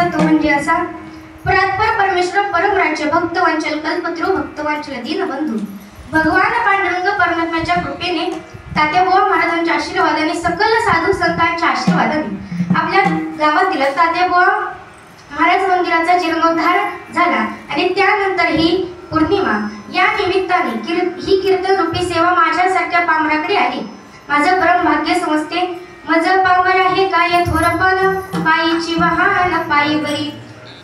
त्यांचा तो म्हणजे असा परात्पर परमेश्वर परमराज्य भक्तवांचल कल्पतरू भक्तवांचल दीनबंधू भगवान पांडुरंग परमात्म्याच्या कृपेने तात्याबुवा महाराजांच्या आशीर्वादाने सकल साधू संतांच्या आशीर्वादाने आपल्या गावातील तात्याबुवा महाराज मंदिराचा जीर्णोद्धार झाला आणि त्यानंतर ही पौर्णिमा या निमित्ताने ही कीर्तन रूपी सेवा माझ्यासारख्या पामराकडे आली. माझं परम भाग्य समजते. माझं पामर आहे काय थोरपण पायीची वाहन पायी बरी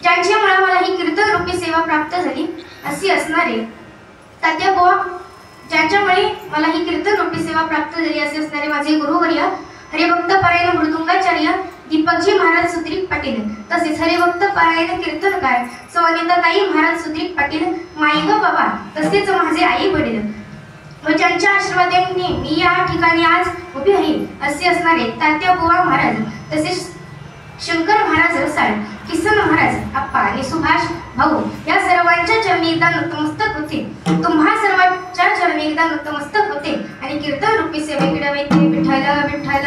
ज्यांच्यामुळे मला ही कीर्तन रूपी सेवा प्राप्त झाली अशी असणारे तात्याबुवा ज्यांच्यामुळे मला ही कीर्तन रूपी सेवा प्राप्त झाली असे असणारे माझे गुरुवर्य हरिभक्त पारायण मृदुंगाचार्य दीपकजी महाराज सुत्रिक पाटील तसेच हरिभक्त पारायण कीर्तनकार सवनिताताई महाराज सुत्रिक पाटील माईग बाबा तसेच माझे आई वडील व ज्यांच्या आशीर्वादाने मी या ठिकाणी आज उभी आहे असे असणारे तात्याबुवा महाराज तसेच शंकर महाराज रसाळ किसन महाराज आप्पा आणि सुभाष भाऊ या सर्वांच्या चरणी एकदा नतमस्तक होते. तुम्हा सर्वांच्या चरणी एकदा नतमस्तक होते आणि कीर्तन रूपी सेवेकडे वैते विठ्ठल विठ्ठल.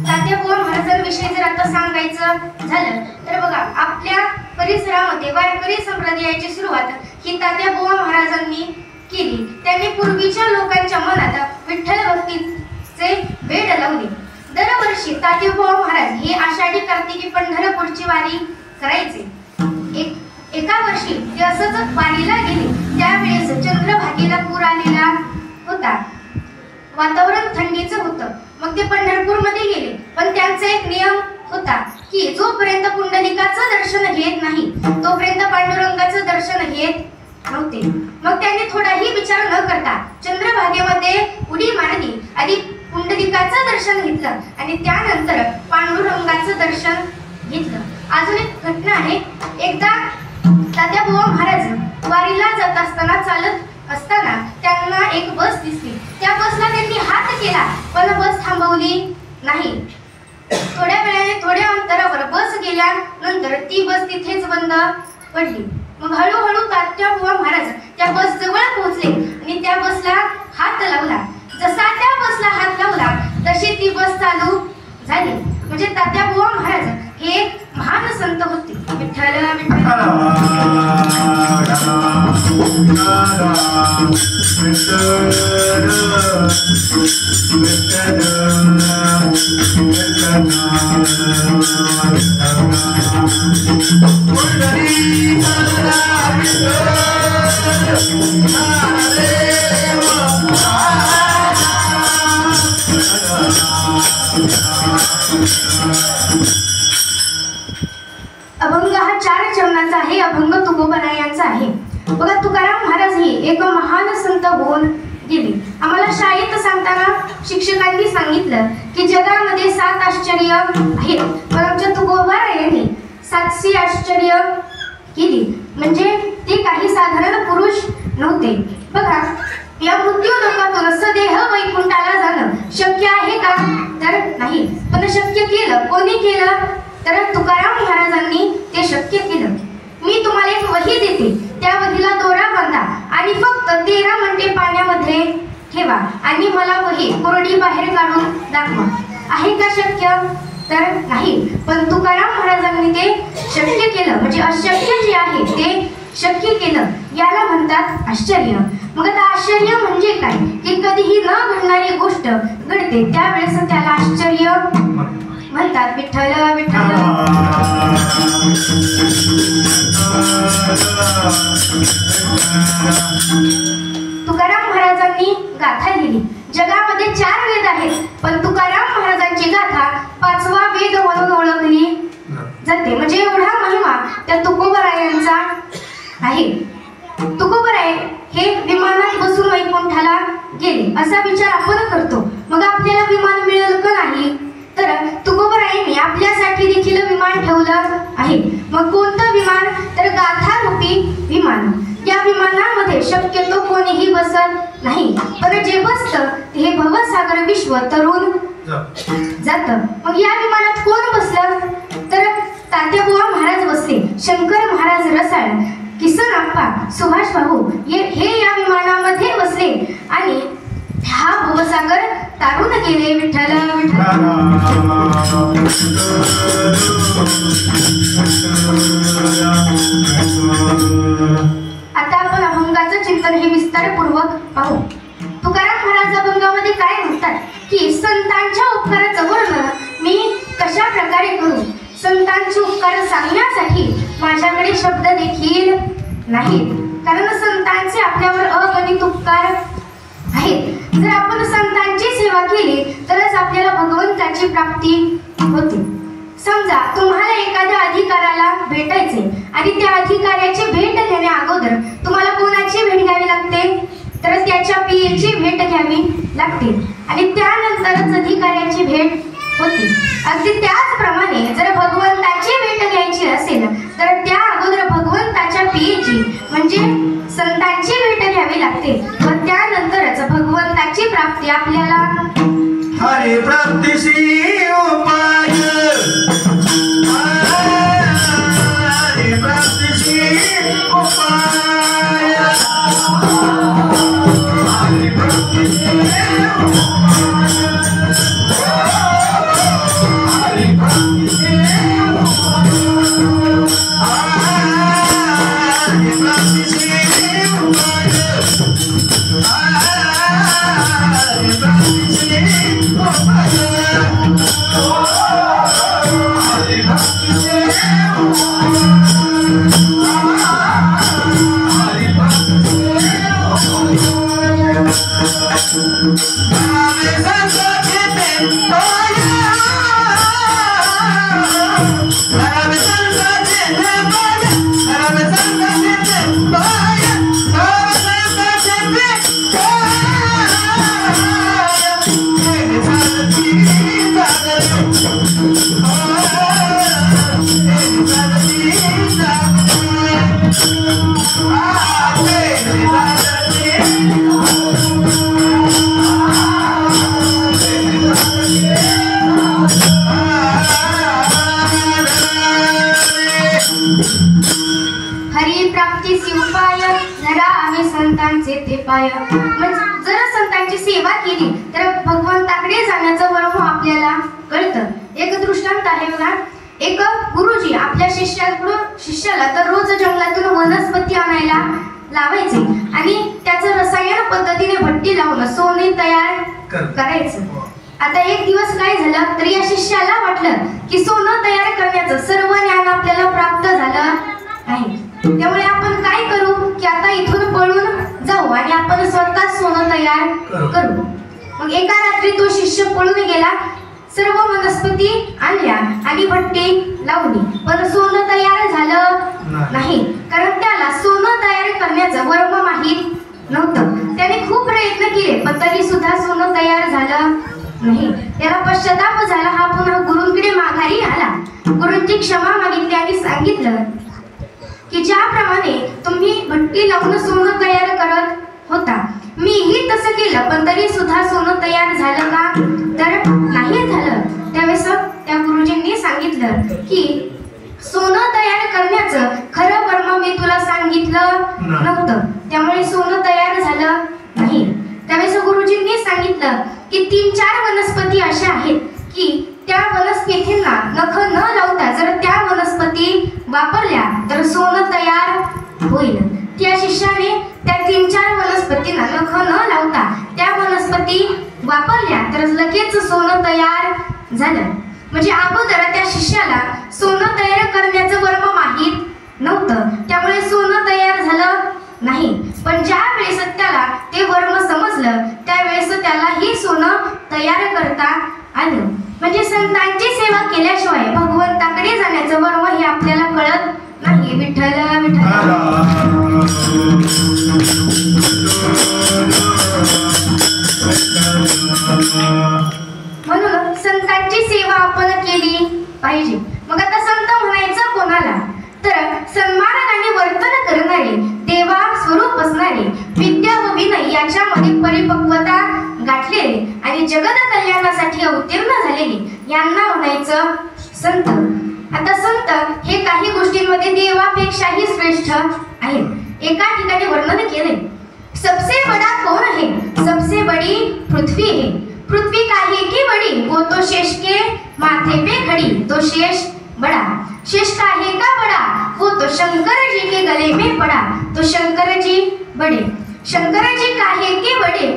तात्याबुवा महाराजांविषयी जर आता सांगायचं झालं तर बघा आपल्या परिसरामध्ये वारकरी संप्रदायाची सुरुवात ही तात्याबुवा महाराजांनी केली. त्यांनी पूर्वीच्या लोकांच्या मनात विठ्ठल भक्तीचे वेड लावले. दरवर्षी तात्याबुवा महाराज हे आषाढी कार्तिकी पंढरपूरची वारी करायचे. एका वर्षी ते असंच वारीला गेले. त्यावेळेस चंद्रभागेला पूर आलेला होता. वातावरण थंडीचं होतं. मग ते पंढरपूरमध्ये गेले. पण त्यांचा एक नियम होता की जोपर्यंत पुंडलिकाचं दर्शन घेत नाही तोपर्यंत पांडुरंगाचं दर्शन घेत नव्हते. मग त्यांनी थोडाही विचार न करता चंद्रभागेमध्ये उडी मारली. आधी पुंडलिकाचं दर्शन घेतलं आणि त्यानंतर पांडुरंगाचं दर्शन घेतलं. अजून एक घटना आहे. एकदा तात्याबुवा महाराज वारीला जात असताना चालत असताना त्यांना एक बस दिसली. त्या बसला त्यांनी हात केला पण बस थांबवली नाही. थोड्या वेळाने थोड्या अंतरावर बस गेल्यानंतर ती बस तिथेच बंद पडली. मग हळूहळू तात्याबुवा महाराज त्या बस जवळ पोहोचले आणि त्या बसला हात लावला. जसा त्या बसला हात लावला तशी ती बस चालू झाली. म्हणजे तात्याबुवा महाराज हे एक महान संत होते. विठ्ठल अभंग हा 4 चरणांचा आहे. अभंग तुकोबरा यांचा आहे. बघा तुकाराम महाराज हे एक महान संत होऊन गेले. आम्हाला शाळेत सांगताना शिक्षकांनी सांगितलं की जगामध्ये 7 आश्चर्य आहेत. पण आमच्या तुकोबरा यांनी 700 आश्चर्य केली. म्हणजे ते काही साधारण पुरुष नव्हते. बघा या मृत्यू लोकातून सदेह वैकुंठाला जाणं शक्य आहे का तर नाही. पण शक्य केलं. कोणी केलं तर तुकाराम महाराजांनी ते शक्य केलं. मी तुम्हाला एक वही देते. त्या वहीला दोरा बांधा आणि फक्त 13 मिनिटे पाण्यामध्ये ठेवा आणि मला वही कोरडी बाहेर काढून दाखवा. आहे का शक्य तर नाही. पण तुकाराम महाराजांनी ते शक्य केलं. म्हणजे अशक्य जे आहे ते शक्य केलं. याला म्हणतात आश्चर्य. मग आता आश्चर्य म्हणजे काय की कधीही न घडणारी गोष्ट घडते त्यावेळेस त्याला आश्चर्य म्हणतात. विठ्ठल विठ्ठल. तुकाराम महाराजांनी गाथा लिहिली. जगामध्ये 4 वेद आहेत पण तुकाराम महाराजांची गाथा 5वा वेद म्हणून ओळखली जाते. म्हणजे एवढा महिमा त्या तुकोबरायांचा आहे. तुकोबराय हे विमानात बसून वैकुंठाला गेले असा विचार आपण करतो. मग आपल्याला विमान मिळेल का नाही तर तुकोबरायांनी आपल्यासाठी देखील विमान ठेवलं आहे. मग कोणतं विमान तर गाथा रूपी विमान. या विमानामध्ये शक्यतो कोणीही बसत नाही. पण जे बसतं हे भवसागर विश्व तरुण जातं. मग या विमानात कोण बसलं तर तात्याबुवा महाराज बसले. शंकर महाराज रसाळ किसन आप्पा सुभाष भाऊ हे या विमानामध्ये बसले आणि तारून गेले विठ्ठल विठ्ठल. आता आपण अभंगाचं चिंतन हे विस्तारपूर्वक पाहू. तुकाराम महाराज अभंगामध्ये काय म्हणतात की संतांच्या उपकाराचं वर्णन मी कशा प्रकारे करू. संतांचे उपकार सांगण्यासाठी माझ्याकडे शब्द देखील नाहीत, कारण संतांचे आपल्यावर अगणित उपकार आहेत. जर आपण संतांची सेवा केली तरच आपल्याला भगवंताची प्राप्ती होते. समजा तुम्हाला एखाद्या अधिकाराला भेटायचे आणि त्या अधिकाऱ्याची भेट घेण्या अगोदर तुम्हाला कोणाची भेट घ्यावी लागते, तर त्याच्या पीएची भेट घ्यावी लागते आणि त्यानंतरच अधिकाऱ्याची भेट होते. अगदी त्याचप्रमाणे जर भगवंताची भेट घ्यायची असेल तर त्या अगोदर भगवंताच्या पीएची म्हणजे संतांची भेट घ्यावी लागते व त्यानंतरच भगवंताची प्राप्ती आपल्याला. हरे प्राप्तीसी उपाय, हरे प्राप्तीसी उपाय, हरे प्राप्तीसी जर संतांची सेवा केली तर भगवंताकडे जाण्याचं वर्म आपल्याला कळतं. एक दृष्टांत आहे बघा. एक गुरुजी आपल्या शिष्याला तर रोज जंगलातून वनस्पती आणायला लावायचे आणि त्याचं रसायन पद्धतीने भट्टी लावून सोने तयार करायचं. आता एक दिवस काय झालं तर या शिष्याला वाटलं की सोनं तयार करण्याचं सर्व ज्ञान आपल्याला प्राप्त झालं आहे, त्यामुळे आपण काय करू की आता इथून पळून जाऊ आणि आपण स्वतः सोनं तयार करू. मग एका रात्री तो शिष्य पळून गेला, सर्व वनस्पती आणल्या आणि भट्टी लावली, पण सोनं तयार झालं नाही, कारण त्याला सोनं तयार करण्याचं वर्म माहीत नव्हतं. त्याने खूप प्रयत्न केले पण तरी सुद्धा सोनं तयार झालं नाही. त्याला पश्चाताप झाला. हा पुन्हा गुरूंकडे माघारी आला. गुरूंची क्षमा मागितली आणि सांगितलं की ज्याप्रमाणे तुम्ही भट्टी लावून सोनं तयार करत होता मीही तसं केलं पण तरी सुद्धा सोनं तयार झालं का, तर नाही झालं. त्यावेळेस त्या गुरुजींनी सांगितलं की सोनं तयार करण्याचं खरं वर्म मी तुला सांगितलं नव्हतं, त्यामुळे सोनं तयार झालं नाही. त्यावेळेस गुरुजींनी सांगितलं की 3-4 वनस्पती अशा आहेत की त्या वनस्पतींना नख न लावता जर त्या वनस्पती वापरल्या तर सोनं तयार होईल. त्या शिष्याने त्या 3-4 वनस्पतींना नख न लावता त्या वनस्पती वापरल्या तर लगेच सोनं तयार झालं. म्हणजे अगोदर त्या शिष्याला सोनं तयार करण्याचं वर्म माहीत नव्हतं, त्यामुळे सोनं तयार झालं नाही. पण ज्या वेळेस त्याला ते वर्म समजलं त्यावेळेस त्यालाही सोनं तयार करता आलं. म्हणजे संतांची सेवा केल्याशिवाय भगवंताकडे जाण्याचं वर्म हे आपल्याला कळत नाही. विठ्ठल विठ्ठल. म्हणून संतांची सेवा आपण केली पाहिजे. मग आता संत म्हणायचं कोणाला, तर सन्मानाने वर्तन करणारे, देवा स्वरूप असणारे, विद्या व विनय याच्यामध्ये परिपक्वता गाठलेले आणि जगत कल्याणासाठी अवतीर्ण झालेले यांना म्हणायचं संत. आता संत हे काही गोष्टींमध्ये देवापेक्षाही श्रेष्ठ आहेत. एका ठिकाणी वर्णन केले, सबसे बडा कौन है, सबसे बड़ी पृथ्वी है, पृथ्वी काहे की बड़ी वो तो शेष के माथे पे खड़ी तो शेष बड़ा शेष काहे का बड़ा वो तो शंकर जी के गले में पड़ा तो शंकर जी बड़े शंकर जी काहे के बड़े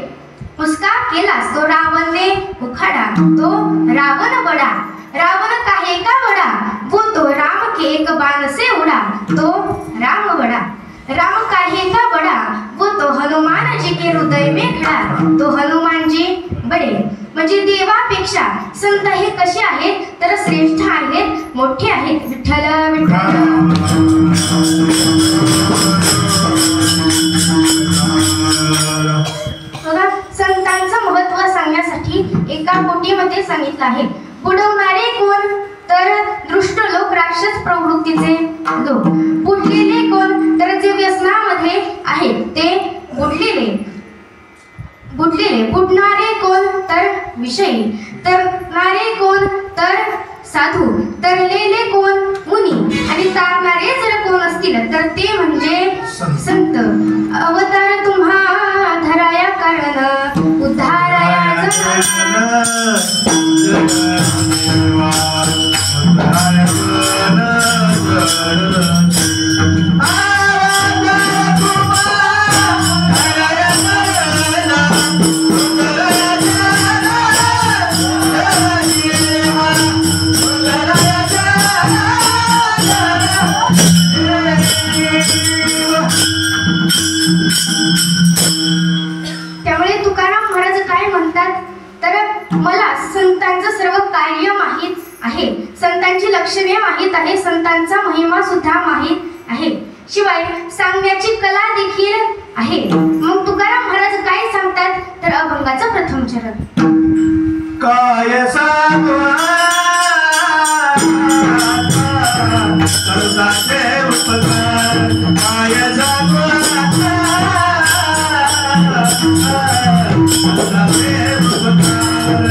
उसका केलास तो रावण ने उखाड़ा तो रावण बड़ा रावण काहे का बड़ा वो तो राम के एक बाण से उड़ा तो राम बड़ा राम काहे का बड़ा वो तो हनुमान जी के हृदय में खड़ा तो हनुमान जी बडे म्हणजे देवापेक्षा संत हे कसे आहेत तर श्रेष्ठ आहेत मोठे आहेत विठ्ठल विठ्ठल बघा संतांचं महत्त्व सांगण्यासाठी एका पोटीमध्ये सांगितलं आहे बुडवणारे कोण तर दुष्ट लोक राक्षस प्रवृत्तीचे लोक बुडलेले कोण तर जे व्यसनामध्ये आहेत ते बुडलेले बुडणारे कोण तर विषयी तरणारे कोण तर साधू तरलेले कोण मुनी आणि तारणारे जर कोण असतील तर ते म्हणजे संत अवतार तुम्हा धराया कारण उद्धाराया त्यामुळे तुकाराम महाराज काय म्हणतात तर मला संतांचं सर्व कार्य माहीत आहे संतांची लक्षणे माहीत आहे संतांचा महिमा सुद्धा माहीत आहे शिवाय सांगण्याची कला देखील आहे मग तुकाराम महाराज काय सांगतात तर अभंगाचा प्रथम चरण काय सांगू करताचे उपकार काय सांगू करताचे उपकार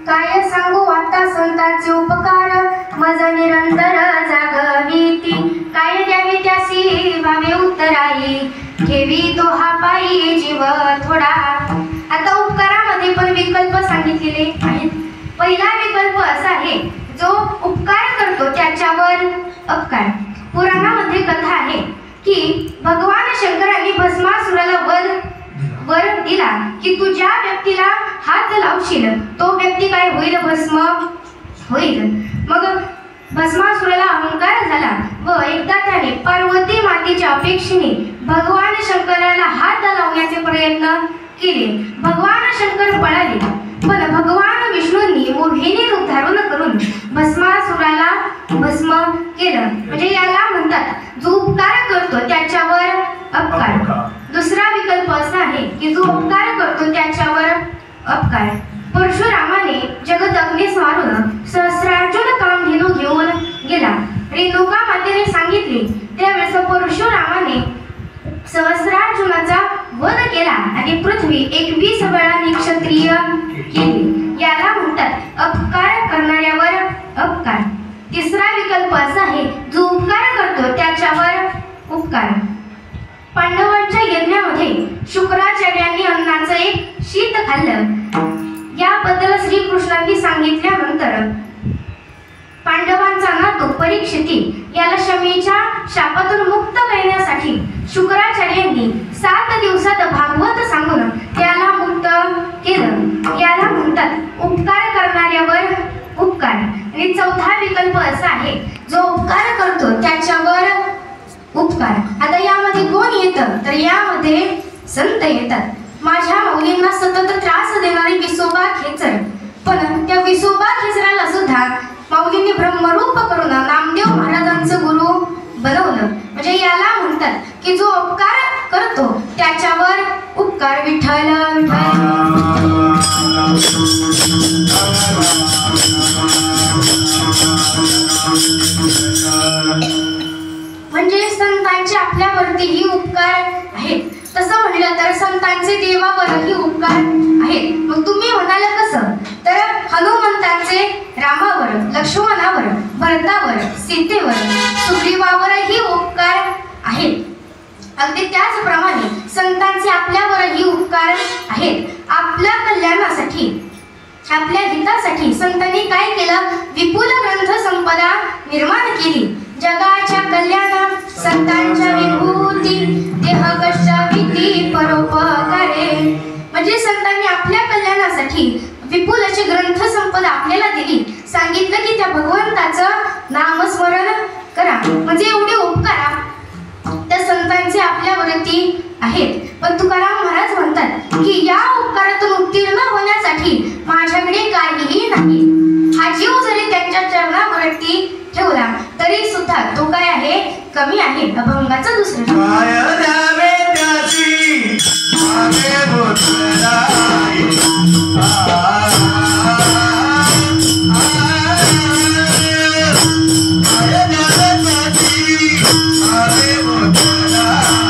काय सांगू आता संतांचे उपकार मज निरंतर जागविती काय द्यावे त्यासी भावे उत्तराई ठेवी तो हा पायी जीव थोडा आता उपकारामध्ये पण विकल्प सांगितलेले आहेत पहिला विकल्प असा आहे जो उपकार करतो त्याच्यावर अपकार पुराणामध्ये कथा आहे की भगवान शंकरांनी भस्मासुराला वर दिला की तू ज्या व्यक्तीला हात लावशील तो व्यक्ती काय होईल भस्म होईल मग भस्मासुराला अहंकार झाला व एकदा त्याने पार्वती मातेच्या अपेक्षेने भगवान शंकराला हात लावण्याचे प्रयत्न केले भगवान शंकर पळाले पण भगवान विष्णूंनी मोहिनी रूप धारण करून भस्मासुराला भस्म केलं म्हणजे याला म्हणतात जो उपकार करतो त्याच्यावर अपकार दुसरा विकल्प असा आहे की जो उपकार करतो त्याच्यावर अपकार परशुरामाने जगत अग्नीस मारून सहस्रार्जुन कामधेनू घेऊन गेला रेणुका मातेने सांगितले त्यावेळेस परशुरामाने सहस्रार्जुनाचा आणि पृथ्वी 21 वेळा निक्षत्रिय केली. याला म्हणतात अपकार करणाऱ्यावर अपकार. तिसरा विकल्प असा आहे, जो उपकार करतो त्याच्यावर उपकार. पांडवांच्या यज्ञामध्ये शुक्राचार्यांनी अन्नाचं एक शीत खाल्लं. याबद्दल श्रीकृष्णांनी सांगितल्यानंतर पांडवांचा नातू परीक्षिती याला शमीच्या शापातून मुक्त करण्यासाठी शुक्राचार्यांनी 7 दिवसात भागवत सांगून त्याला मुक्त केलं. याला म्हणतात उपकार करणाऱ्यावर उपकार. आणि चौथा विकल्प असा आहे, जो उपकार करतो त्याच्यावर उपकार. आता यामध्ये कोण येतं, तर यामध्ये संत येतात. माझ्या माऊलींना सतत त्रास देणारे विसोबा खेचर, पण त्या विसोबा खेचराला सुद्धा माऊलींनी ब्रह्मरूप करून नामदेव महाराजांचं गुरु बनवलं. म्हणजे याला म्हणतात की जो उपकार करतो त्याच्यावर उपकार. विठ्ठल म्हणजे संतांचे आपल्यावरतीही उपकार आहेत. तसं म्हणलं तर संतांचे देवावरही उपकार आहेत. मग तुम्ही म्हणाल कसं, तर हनुमंतांचे रामावर, लक्ष्मणावर, भरतावर, सीतेवर, सुग्रीवावरही उपकार आहेत. अगदी त्याचप्रमाणे संतांचे आपल्यावरही उपकार आहेत. आपल्या कल्याणासाठी, आपल्या हितासाठी संतांनी काय केलं, विपुल ग्रंथ संपदा निर्माण केली. जगाच्या कल्याणात संतांच्या विभूती, देह कष्ट भीती परोपकारे. म्हणजे संतांनी आपल्या कल्याणासाठी विपुल अशी ग्रंथ संपदा आपल्याला दिली. सांगितलं की त्या भगवंताचं नामस्मरण करा. म्हणजे एवढे उपकार त्या संतांचे आपल्यावरती आहेत. पण तुकाराम महाराज म्हणतात की या उपकारातून उत्तीर्ण होण्यासाठी माझ्याकडे काहीही नाही. हा जीव जरी त्यांच्या चरणावरती ठेवला तरी सुद्धा तो काय आहे, कमी आहे. अभंगाचा दुसरा काय द्यावे त्याची मागे बोलणारी. काय द्यावे त्याची मागे बोलणारी.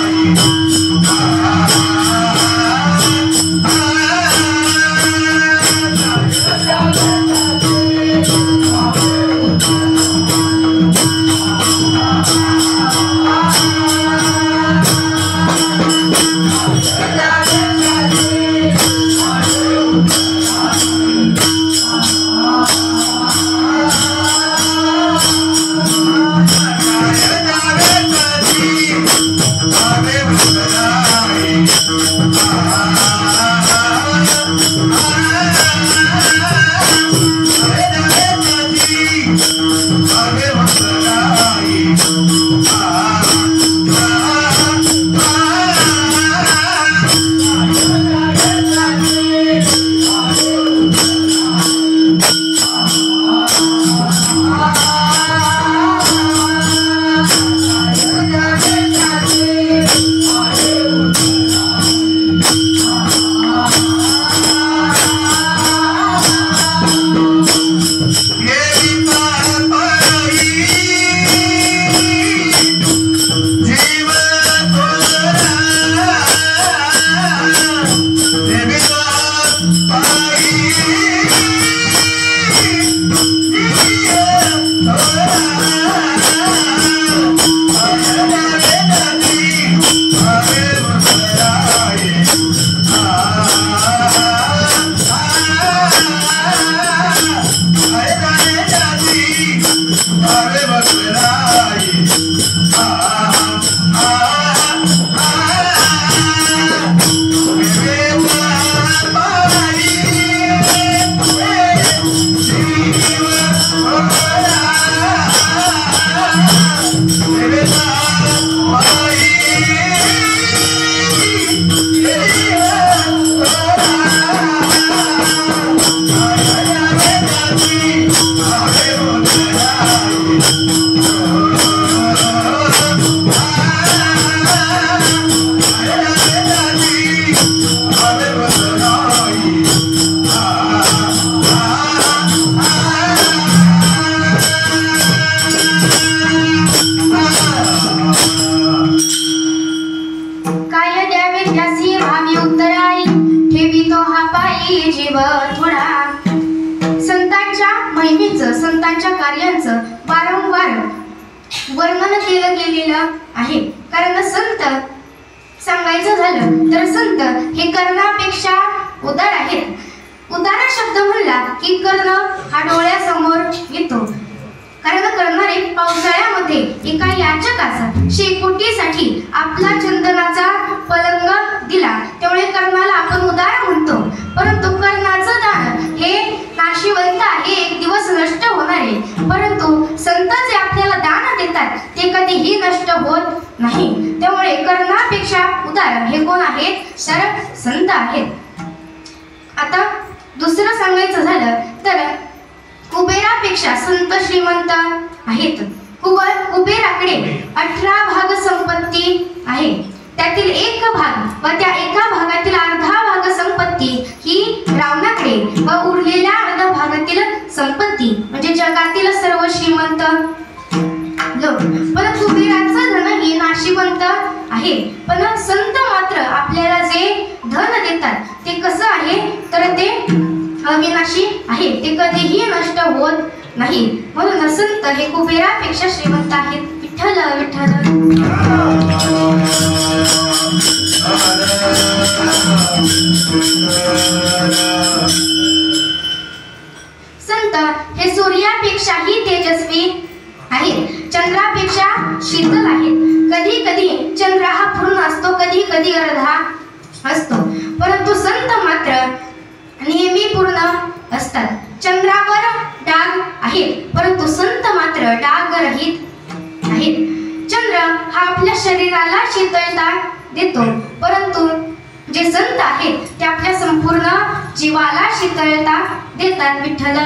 वर्णन केलं गेलेलं आहे. कारण संत सांगायचं झालं तर संत हे कर्णापेक्षा उदार आहेत. उदार शब्द म्हणला की कर्ण हा डोळ्यासमोर येतो. कारण कर्णाने पावसाळ्यामध्ये एका याचकाचा शेकोटीसाठी आपला चंदनाचा पलंग दिला, त्यामुळे कर्णाला आपण उदार म्हणतो. परंतु कर्णाचं दान हे नाशिवंत आहे, एक दिवस नष्ट होणार आहे. परंतु संत जे आपल्याला दान देतात ते कधीही नष्ट होत नाही. त्यामुळे कर्णापेक्षा उदार हे कोण आहेत? तर संत आहेत. आता दुसरं सांगायचं झालं तर कुबेरापेक्षा संत श्रीमंत आहेत. कुबेराकडे 18 भाग संपत्ती आहे. त्यातील एक भाग व त्या एका भागातील अर्धा भाग संपत्ती ही रावणाकडे व उरलेल्या अर्धा भागातील संपत्ती म्हणजे जगातील सर्व श्रीमंत लोक. पण कुबेराचं धन हे नाशिवंत आहे. पण संत मात्र आपल्याला जे धन देतात ते कसं आहे तर ते अविनाशी आहे, ते कधीही नष्ट होत नाही. म्हणून संत हे कुबेरापेक्षा श्रीमंत आहेत. विठ्ठल विठ्ठल. संत हे सूर्यापेक्षाही तेजस्वी आहेत, चंद्रापेक्षा शीतल आहेत. कधी कधी चंद्र हा पूर्ण असतो, कधी कधी अर्धा असतो, परंतु संत मात्र नेहमी पूर्ण असतात. चंद्रावर डाग आहेत परंतु संत मात्र डाग रहित आहेत. चंद्र हा आपल्या शरीराला शीतलता देतो, परंतु जे संत आहेत ते आपल्या संपूर्ण जीवाला शीतलता देतात. विठ्ठल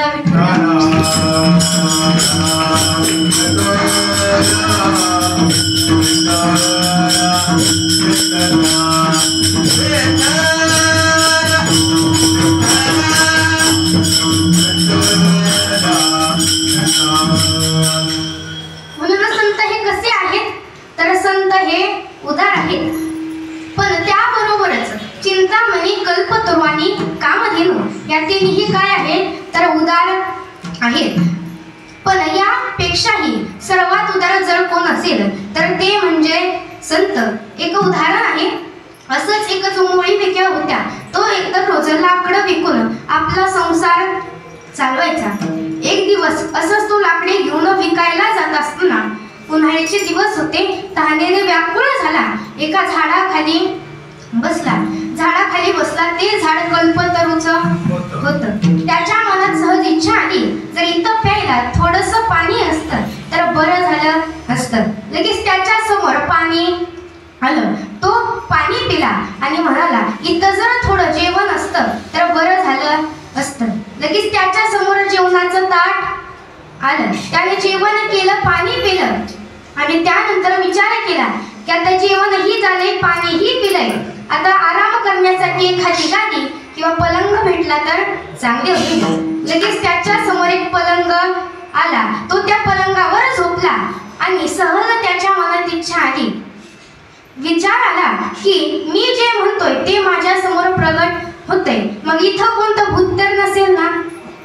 म्हणून संत हे कसे आहेत तर संत हे उदार आहेत. पण त्याबरोबरच चिंतामणी, कल्पतरू आणि कामधेनू या तिन्ही काय आहेत तर उदार आहेत. पण यापेक्षाही सर्वात उदार जर कोण असेल तर ते म्हणजे संत. एक उदाहरण आहे. असंच एक चोमोळी विक्या होत्या. तो एकदा रोज लाकडं विकून आपला संसार चालवायचा. एक दिवस असंच तो लाकडे घेऊन विकायला जात असताना उन्हाळ्याचे दिवस होते. तहानेने व्याकुळ झाला. एका झाडाखाली बसला. झाडाखाली बसला. ते झाड कल्पतरूचं होतं. त्याच्या मनात सहज इच्छा आली, जर इथं प्यायला थोडंसं पाणी असतं तर बरं झालं असतं. लगेच त्याच्या समोर पाणी आलं. तो पाणी पिला आणि म्हणाला, इथं जर थोडं जेवण असतं तर बरं झालं असतं. लगेच त्याच्या समोर जेवणाचं ताट आलं. त्याने जेवण केलं, पाणी पिलं आणि त्यानंतर विचार केला की आता जेवणही झाले, पाणीही पिलंय, आता आराम करण्यासाठी एखादी गादी किंवा पलंग भेटला तर चांगले होते. लगेच त्याच्या समोर एक पलंग आला. तो त्या पलंगावर झोपला आणि सहज त्याच्या मनात इच्छा आली, विचार आला की मी जे म्हणतोय ते माझ्या समोर प्रगट होतंय, मग इथं कोणतं भूत तर नसेल ना.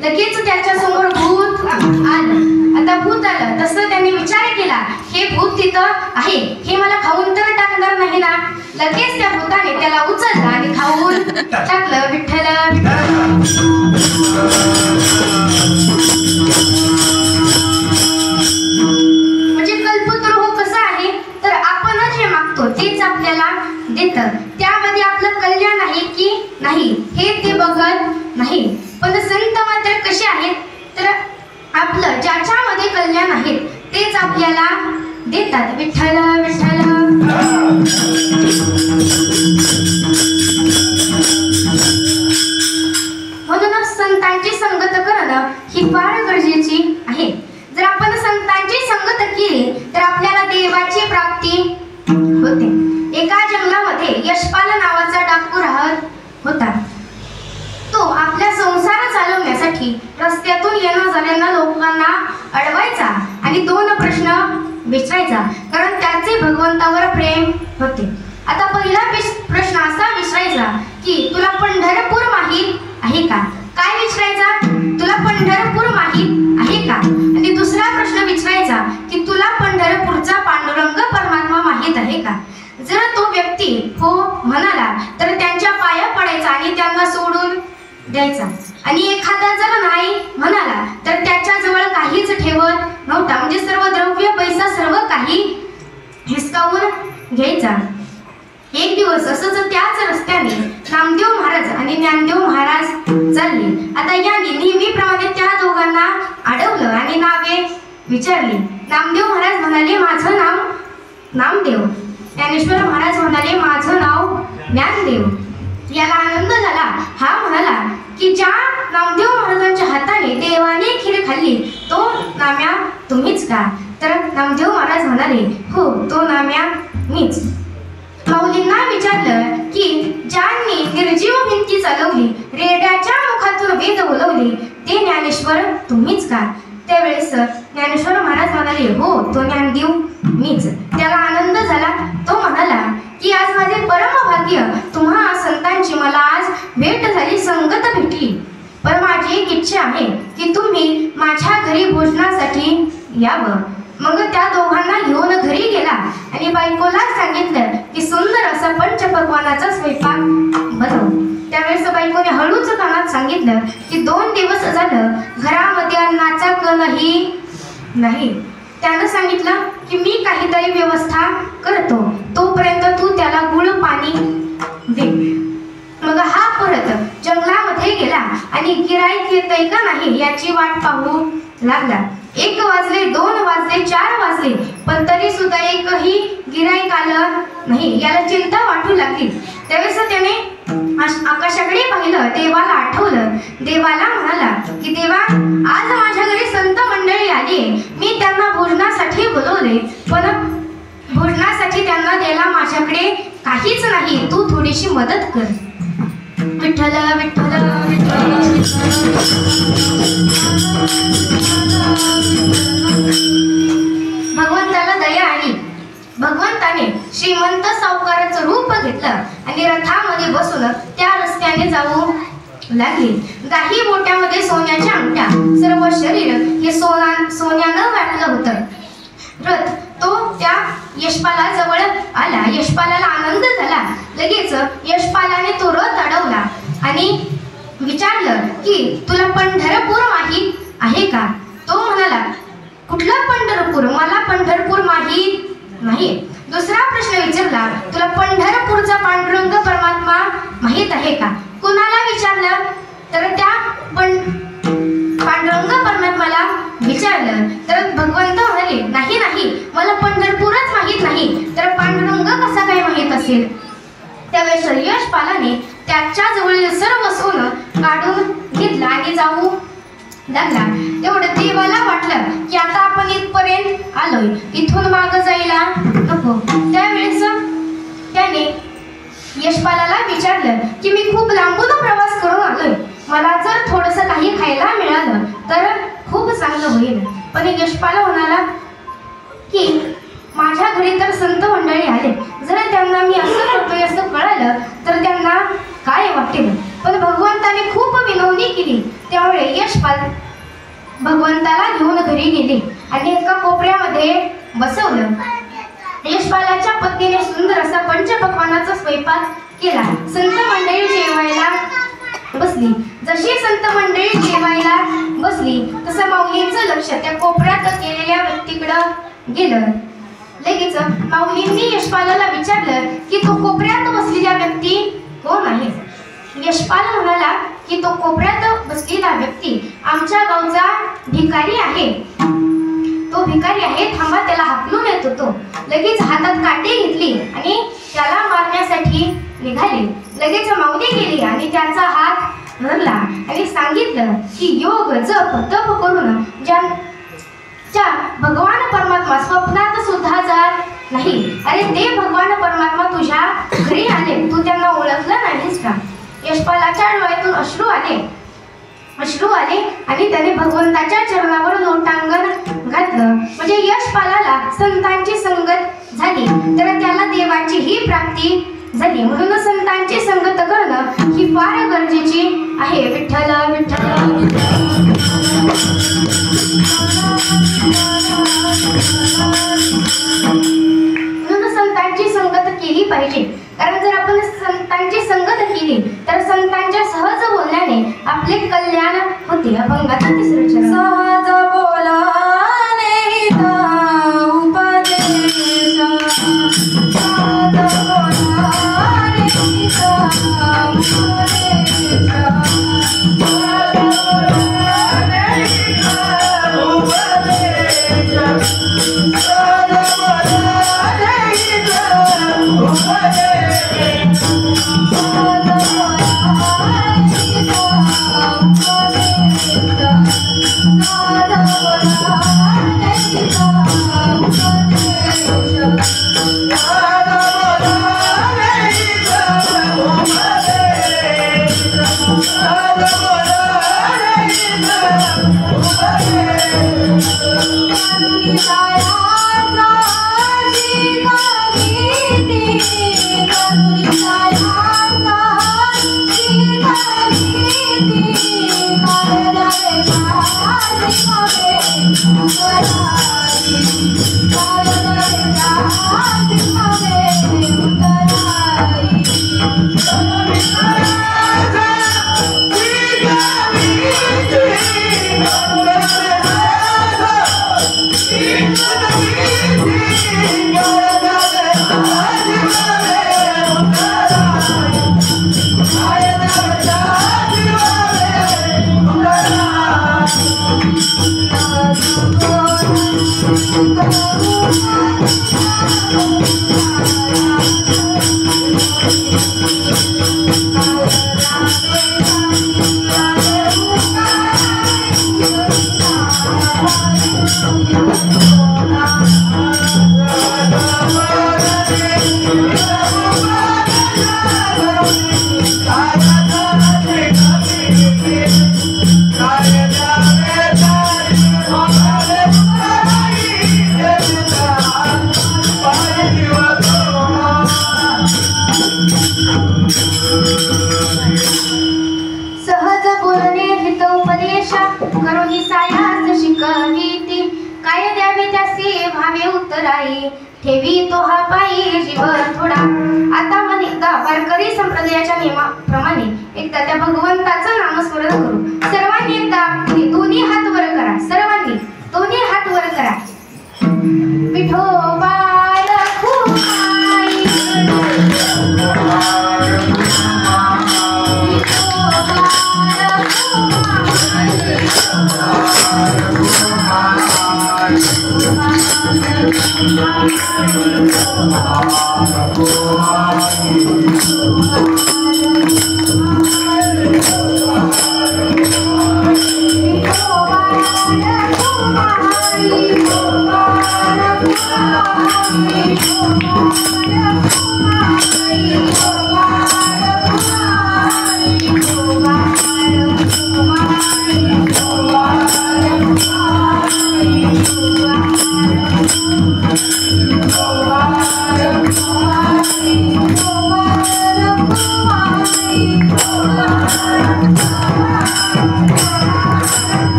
लगेच त्याच्या समोर भूत आलं. आता भूत आलं तसं त्याने विचार केला, हे भूत तिथं आहे, हे मला खाऊन तर टाकणार नाही ना. लगेच त्या भूताने त्याला उचललं आणि खाऊन टाकलं. विठ्ठल म्हणजे कल्पतरू हो कसं आहे तर आपण जे मागतो तेच आपल्याला देतं. त्यामध्ये आपलं कल्याण आहे की नाही हे ते बघत नाही. पण संत मात्र कसे आहेत तर आपलं ज्याच्यामध्ये कल्याण आहे तेच आपल्याला देतात. विठ्ठल विठ्ठल. म्हणूनच संतांची संगत करणं ही फार गरजेची आहे. जर आपण संतांची संगत केली तर आपल्याला देवाची प्राप्ती होते. एका जंगलामध्ये यशपाल नावाचा डाकू राहत होता. तो आपल्या संसार चालवण्यासाठी रस्त्यातून येणं जाणाऱ्या लोकांना अडवायचा आणि 2 प्रश्न विचारायचा, कारण त्याचे भगवंतावर प्रेम होते. आता पहिला प्रश्न असा विचारायचा की तुला पंढरपूर माहीत आहे का? काय विचारायचा तुला पंढरपूर माहीत आहे का? आणि दुसरा प्रश्न विचारायचा की तुला पंढरपूरचा पांडुरंग परमात्मा माहीत आहे का? जर तो व्यक्ती हो म्हणाला तर त्यांच्या पाया पडायचा आणि त्यांना सोडून द्यायचा. आणि एखादा जर नाही म्हणाला तर त्याच्याजवळ काहीच ठेवत नव्हता, म्हणजे सर्व द्रव्य पैसा सर्व काही हिसकावून घ्यायचा. एक दिवस असंच त्याच रस्त्याने नामदेव महाराज आणि ज्ञानदेव महाराज चालले. आता यांनी नेहमीप्रमाणे त्या दोघांना अडवलं आणि नावे विचारली. नामदेव महाराज म्हणाले माझं नाव नामदेव. ज्ञानेश्वर महाराज म्हणाले माझं नाव ज्ञानदेव. याला आनंद झाला. हा म्हणाला की ज्या नामदेव महाराजांच्या हाताने देवाने खीर खाल्ली तो नाम्या तुम्हीच का? तर नामदेव महाराज म्हणाले हो तो नाम्या मीच. माऊलींना विचारलं की ज्यांनी निर्जीव भिंती चालवली, रेड्याच्या मुखातून वेद बोलवले ते ज्ञानेश्वर तुम्हीच का? त्यावेळेस ज्ञानेश्वर महाराज म्हणाले हो तो ज्ञानदेव मीच. त्याला आनंद झाला. तो म्हणाला की आज माझे परम भाग्य तुम्हा संतांची मला आज भेट झाली, संगत भेटली. पण माझी एक इच्छा आहे की तुम्ही माझ्या घरी भोजनासाठी यावं. मग त्या दोघांना घेऊन घरी गेला आणि बायकोला सांगितलं की सुंदर असा पंचपक्वानाचा स्वयंपाक बनव. त्यावेळेस बायकोने हळूच कानात सांगितलं की 2 दिवस झालं घरामध्ये अन्नाचा कणही नाही. त्यानं सांगितलं की मी काहीतरी व्यवस्था करतो, तोपर्यंत तू त्याला गुळ पाणी दे. मग हा परत जंगलामध्ये गेला आणि गिराईक येतंय का नाही याची वाट पाहू लागला. 1 वाजले, 2 वाजले, 4 वाजले, पण तरी सुद्धा एकही गिराईक आलं नाही. याला चिंता वाटू लागली. त्यावेळेस त्याने आकाशाकडे पाहिलं, देवाला आठवलं. देवाला म्हणाला की देवा आज माझ्या घरी संत मंडळी आली, मी त्यांना भोजनासाठी बोलवले, पण भोजनासाठी त्यांना द्यायला माझ्याकडे काहीच नाही, तू थोडीशी मदत कर. विठ्ठल विठ्ठल भगवंताला दया आली. भगवंताने श्रीमंत सावकाराचं रूप घेतलं आणि रथामध्ये बसून त्या रस्त्याने जाऊ लागले. गाही बोट्यामध्ये सोन्याच्या अंगठ्या, सर्व शरीर हे सोन्यानं वाटलं होतं. रथ तो त्या यशपाला जवळ आला. यशपालाला आनंद झाला. लगेच यशपालाने तो रथ अडवला आणि विचारलं की तुला पंढरपूर माहीत आहे का? तो म्हणाला कुठलं पंढरपूर? मला पंढरपूर माहीत नाही. दुसरा प्रश्न विचारला तुला पंढरपूरचा पांडुरंग परमात्मा माहीत आहे का? कुणाला विचारलं? तर त्या पांडुरंग परमात्माला विचारलं. तर भगवंत म्हणाले नाही नाही मला पंढरपूरच माहीत नाही, तर पांडुरंग कसा काय माहीत असेल? त्यावेळेस यशपालाने त्याच्या जवळील सर्व सोनं काढून घेतलं आणि जाऊ लागला. तेवढं देवाला वाटलं की आता आपण इथपर्यंत आलोय, इथून मागं जायला नको. त्यावेळेस त्याने यशपालाला विचारलं की मी खूप लांबून प्रवास करून आलोय, मला जर थोडंसं काही खायला मिळालं तर खूप चांगलं होईल. पण यशपाल म्हणाला की माझ्या घरी तर संत मंडळी आले, जर त्यांना मी असं करतोय असं कळालं तर त्यांना काय वाटेल? पण भगवंताने खूप विनवणी केली. त्यामुळे यशपाल भगवंताला घेऊन घरी गेले आणि एका कोपऱ्यामध्ये बसवलं. यशपालाच्या पत्नीने सुंदर असा पंचपक्वानाचा स्वयंपाक केला. संत मंडळी जेवायला बसली. जशी संत मंडळी जेवायला बसली तसं माऊलींचं लक्ष त्या कोपऱ्यात गेलेल्या व्यक्तीकडं गेलं. लगेच माऊलींनी यशपालाला विचारलं की तो कोपऱ्यात बसलेला व्यक्ती कोण आहे? यशपाल म्हणाला की तो कोपऱ्यात बसलेला व्यक्ती आमच्या गावचा भिकारी आहे. तो भिकारी आहे, थांबा त्याला हाकलून येत होतो. लगेच हातात काठी घेतली आणि त्याला मारण्यासाठी निघाले. लगेच माऊली गेली आणि त्याचा हात धरला आणि सांगितलं की योग जप तप करून ज्यांच्या भगवान परमात्मा स्वप्नात सुद्धा जात नाही. अरे ते भगवान परमात्मा तुझ्या घरी आले, तू त्यांना ओळखलं नाहीस का? यशपालाच्या डोळ्यातून अश्रू आले आणि त्याने भगवंताच्या चरणावर लोटांगण घातलं. म्हणजे यशपालाला संतांची संगत झाली तर त्याला देवाची ही प्राप्ती झाली. म्हणून संतांची संगत करणं ही फार गरजेची आहे. विठ्ठल विठ्ठल म्हणून संतांची संगत केली पाहिजे. कारण जर आपण संतांची संगत केली तर संतांच्या सहज बोलण्याने आपले कल्याण होते. अभंगाचा तिसरं चरण. सहज बोलाने उपदेश, सहज बोलाने सहज बोलणे हितोपदेश करुणी सायास शिकविती. काय द्यावे त्यासी भावे उत्तराई ठेवी तो हा पायी जीव थोडा. आता मन एकदा वारकरी संप्रदायाच्या नियमाप्रमाणे एकदा त्या भगवंताचं नामस्मरण करू. सर्वांनी एकदा दोन्ही हात वर करा. सर्वांनी दोन्ही हात वर करा. विठोबा रखुमाई, विठोबा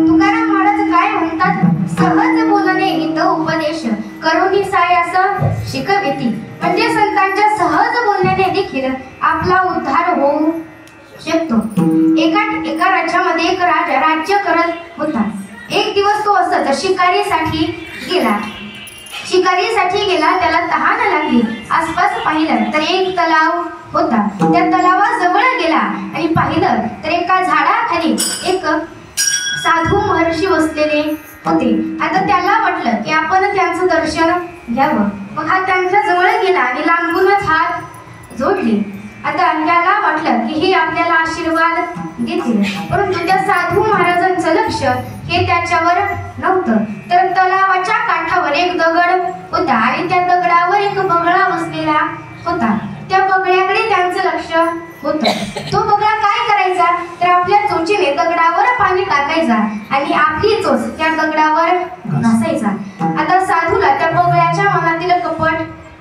तुकाराम महाराज काय म्हणतात? सहज बोलणे हित उपदेश करुणी सायास शिकविती. म्हणजे संतांच्या सहज बोलण्याने देखील आपला उद्धार होऊ शकतो. एका राज्यामध्ये एक राजा राज्य करत होता. एक दिवस तो असत शिकारीसाठी गेला. त्याला तहान लागली. आसपास पाहिलं तर एक तलाव होता. त्या तलावाजवळ गेला आणि पाहिलं तर एका झाडाखाली एक साधू महर्षी बसलेले होते. आता त्याला वाटलं की आपण त्यांचं दर्शन घ्यावं. मग हा त्यांच्या जवळ गेला आणि लांबूनच हात जोडले. आता त्याला वाटलं की हे आपल्याला आशीर्वाद देतील. परंतु त्या साधू हे त्याच्यावर नव्हतं. तर तलावाच्या काठावर एक दगड होता आणि त्या दगडावर एक बगळा बसलेला होता. त्या बगळ्याकडे त्यांचं लक्ष होतं. तो बगळा काय करायचा तर आपल्या चोचीने दगडावर पाणी टाकायचा आणि आपली चोच त्या दगडावर घासायचा. आता साधूला त्या बगळ्याच्या मनातील कपट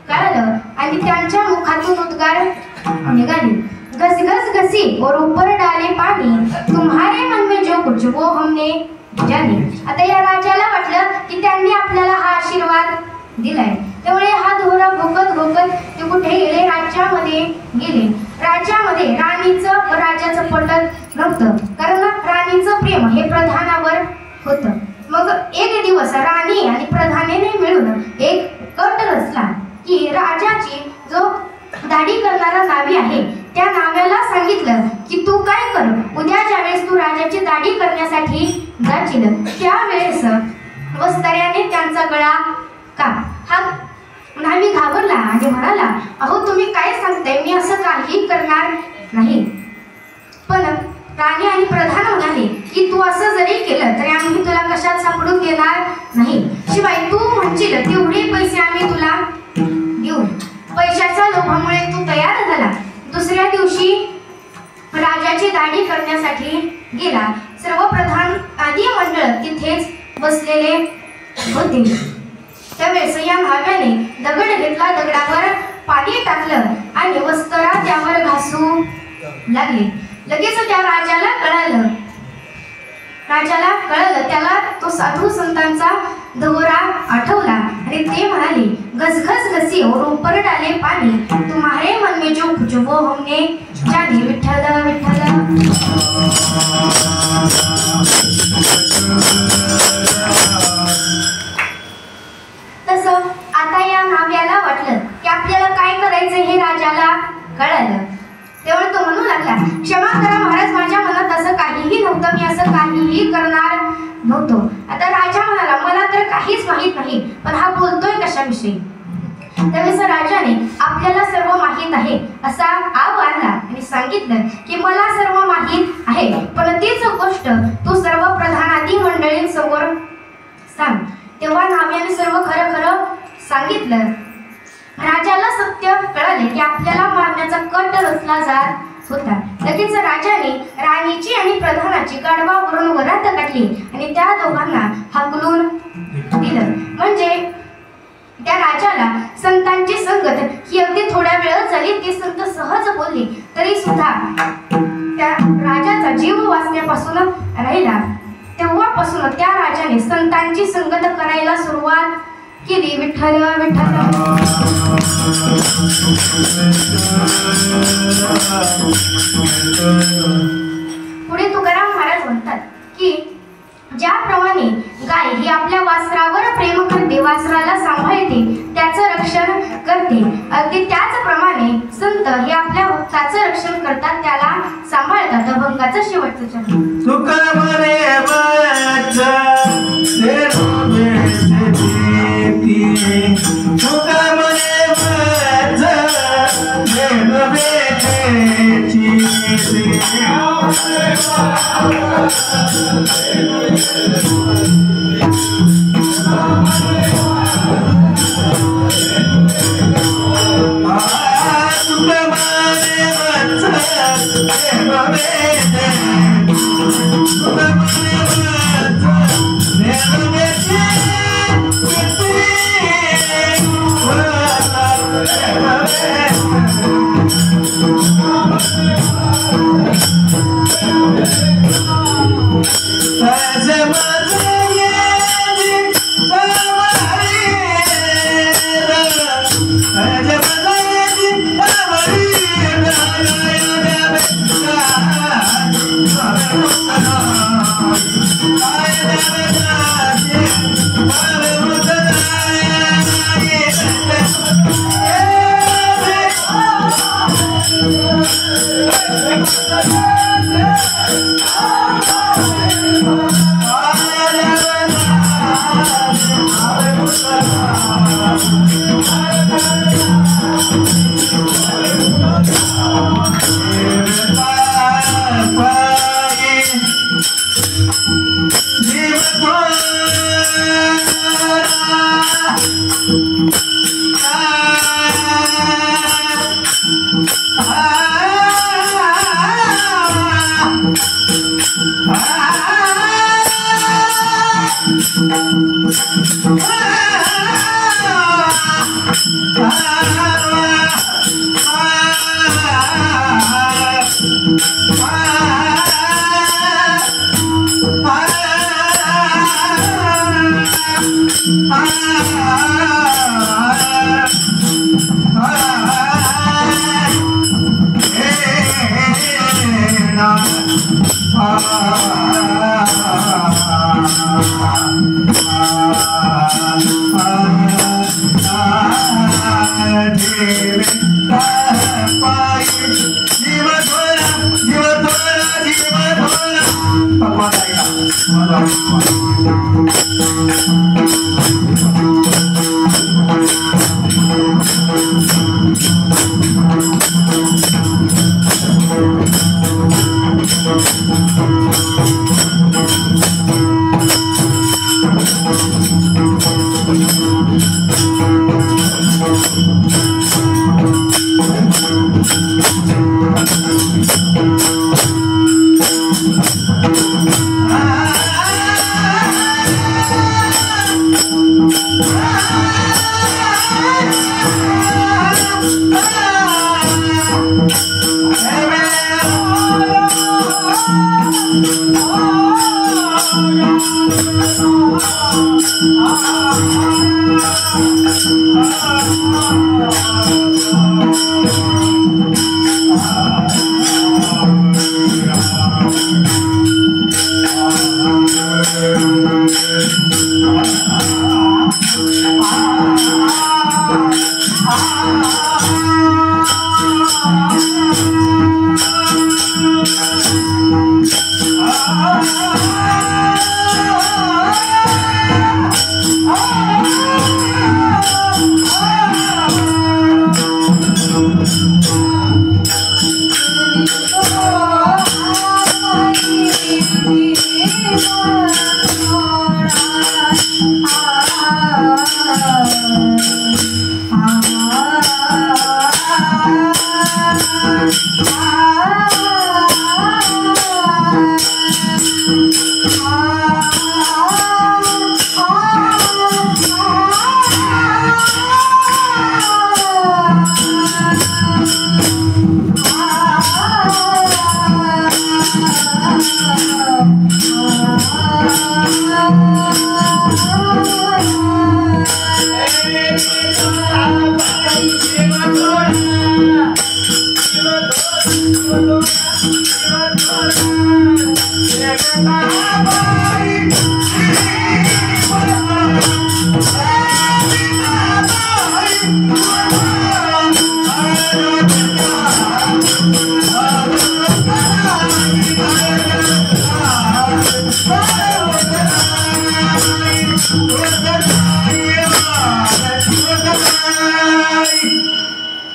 कळलं आणि त्यांच्या मुखातून उद्गार निघाले, घस घस घसी और ऊपर डाले पाणी, तुम्हारे मन में जो कुछ वो हमने जाने. आता या राजाला वाटलं की त्यांनी आपल्याला हा आशीर्वाद दिलाय, त्यामुळे हा दोरा भोकत भोकत ते कुठे गेले, राज्यामध्ये गेले. राज्यामध्ये राणीचं व राजाचं पटत नव्हतं, कारण राणीचं प्रेम हे प्रधानावर होतं. मग एक दिवस राणी आणि प्रधानाने मिळून एक कट रचला की राजाची जो दाढी करणारा नावी आहे त्या नाव्याला सांगितलं की तू काय कर, उद्या ज्यावेळेस तू राजाची दाढी करण्यासाठी जाशील त्यावेळेस वस्त्र्याने त्यांचा गळा काप. हा नावी घाबरला आणि म्हणाला, अहो तुम्ही काय सांगताय, मी असं काही करणार नाही. पण राणी आणि प्रधान म्हणाले की तू असं जरी केलं तरी आम्ही तुला कशात सापडून देणार नाही, शिवाय तू म्हणशील तेवढे पैसे आम्ही तुला देऊ. पैशाच्या लोभामुळे तू तयार झाला. दुसऱ्या दिवशी राजाची दाढी करण्यासाठी गेला. सर्व प्रधान आदी मंडळ तिथेच बसलेले होते. त्यावेळेस या नाव्याने दगड घेतला, दगडावर पाणी टाकलं आणि वस्त्रा त्यावर घासू लागले. लगेच त्या राजाला कळलं त्याला तो साधू संतांचा दोरा आठवला आणि ते म्हणाले, घसघस घसी और ऊपर डाले पाणी, तुम्हारे मन में जो कुछ वो हमने जाने. विठ्ठल विठ्ठल. तसं आता या नाव्याला वाटलं की आपल्याला काय करायचं हे राजाला कळलं. तेव्हा तो म्हणू लागला, क्षमा करा महाराज, माझ्या मनात असं काहीही नव्हतं, मी असं काहीही करणार नव्हतो. आता राजा म्हणाला, मला तर काहीच माहित नाही, पण हा बोलतोय कशाविषयी. त्यावेळेस राजाने आपल्याला सर्व माहित आहे असा आव आणला आणि सांगितलं की मला सर्व माहित आहे, पण तीच गोष्ट तू सर्व प्रधानादी मंडळींसमोर सांग. तेव्हा नाव्याने सर्व खरं खरं सांगितलं. राजाला सत्य कळाले की आपल्याला मारण्याचा कट रचला जात होता. लगेच राजाने राणीची आणि प्रधानाची गाढवावरून वरात काढली आणि त्या दोघांना हाकलून दिलं. म्हणजे त्या राजाला संतांची संगत ही अगदी थोड्या वेळ झाली. ते संत सहज बोलले तरी सुद्धा त्या राजाचा जीव वाचण्यापासून राहिला. तेव्हापासून त्या राजाने संतांची संगत करायला सुरुवात केली. विठ्ठल विठ्ठल. पुढे तुकाराम महाराज म्हणतात की ज्याप्रमाणे गाय ही आपल्या वासरावर प्रेम करते, वासराला सांभाळते, त्याचं रक्षण करते, अगदी त्याचप्रमाणे संत हे आपल्या भक्ताचं रक्षण करतात, त्याला सांभाळतात. अभंगाचं शेवटचं चरण.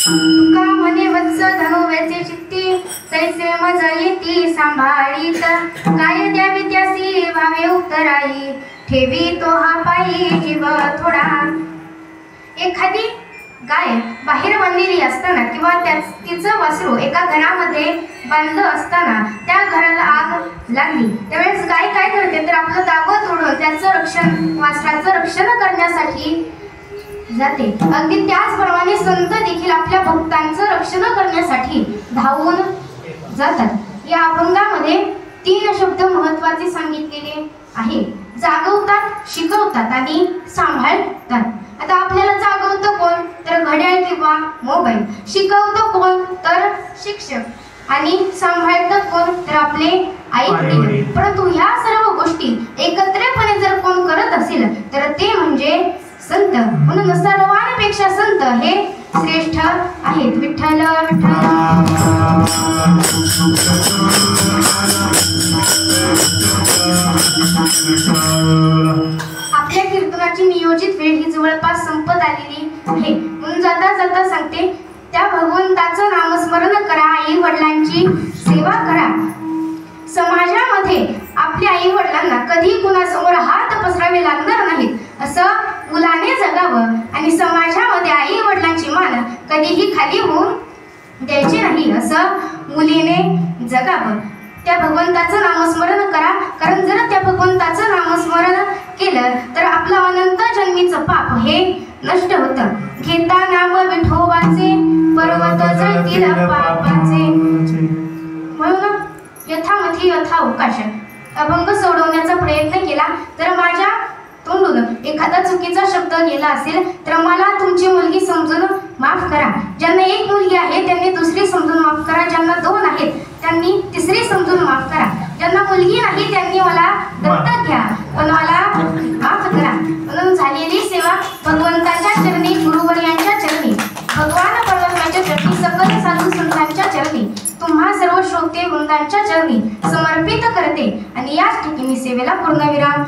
तुका म्हणे वत्स धनुव्याचे चित्ती तैसे मज येती सांभाळीत काय द्यावी त्यासी भावे उत्तराई ठेवी तो हा पायी जीव थोडा. एखादी गाय बाहेर बांधलेली असताना किंवा तिचं वासरू एका घरामध्ये बांधलं असताना त्या घराला आग लागली त्यावेळेस गाय काय करते तर आपलं दावं तोडून त्याचं रक्षण वासराचं रक्षण करण्यासाठी जाते. अगदी त्याचप्रमाणे संत देखील आपल्या भक्तांचं रक्षण करण्यासाठी धावून जातात. या अभंगामध्ये 3 शब्द महत्त्वाचे सांगितलेले आहे. जागवतात, शिकवतात आणि सांभाळतात. आता आपल्याला जागवतं कोण तर घड्याळ किंवा मोबाईल, शिकवतं कोण तर शिक्षक आणि सांभाळतं कोण तर आपले आई वडील. परंतु ह्या सर्व गोष्टी एकत्रितपणे जर कोण करत असेल तर ते म्हणजे संत. म्हणून सर्वांपेक्षा संत हे श्रेष्ठ आहेत. विठ्ठल विठ्ठल. आपल्या कीर्तनाची नियोजित वेळ ही जवळपास संपत आलेली आहे. म्हणून जाता जाता सांगते त्या भगवंताचं नामस्मरण करा, आई वडिलांची सेवा करा, समाजामध्ये आपल्या आई वडिलांना कधी कुणासमोर हात पसरावे लागणार नाहीत असं मुलाने जगावं आणि समाजामध्ये आई वडिलांची मान कधीही खाली होऊन द्यायची नाही असं मुलीने जगावं. त्या भगवंताचं नामस्मरण करा, कारण जर त्या भगवंताचं नामस्मरण केलं तर आपलं अनंत जन्मीचं पाप हे नष्ट होतं. घेता नाम विठोबाचे पर्वत जळतील पापाचे. म्हणून यथामथी यथावकाश अभंग सोडवण्याचा प्रयत्न केला. तर माझ्या तोंडून एखादा चुकीचा शब्द गेला असेल तर मला तुमची मुलगी समजून माफ करा. ज्यांना एक मुलगी आहे त्यांनी दुसरी समजून माफ करा. ज्यांना दोन आहेत त्यांनी तिसरी समजून माफ करा. ज्यांना मुलगी नाही त्यांनी मला दत्तक घ्या पण मला माफ करा. म्हणून झालेली सेवा भगवंताच्या चरणी, गुरुवर्यांच्या चरणी, भगवान परमात्म्याच्या चरणी, सकल साधू संतांच्या चरणी, तुम्हा सर्व श्रोते वृंदांच्या चरणी समर्पित करते आणि याच ठिकाणी सेवेला पूर्णविराम.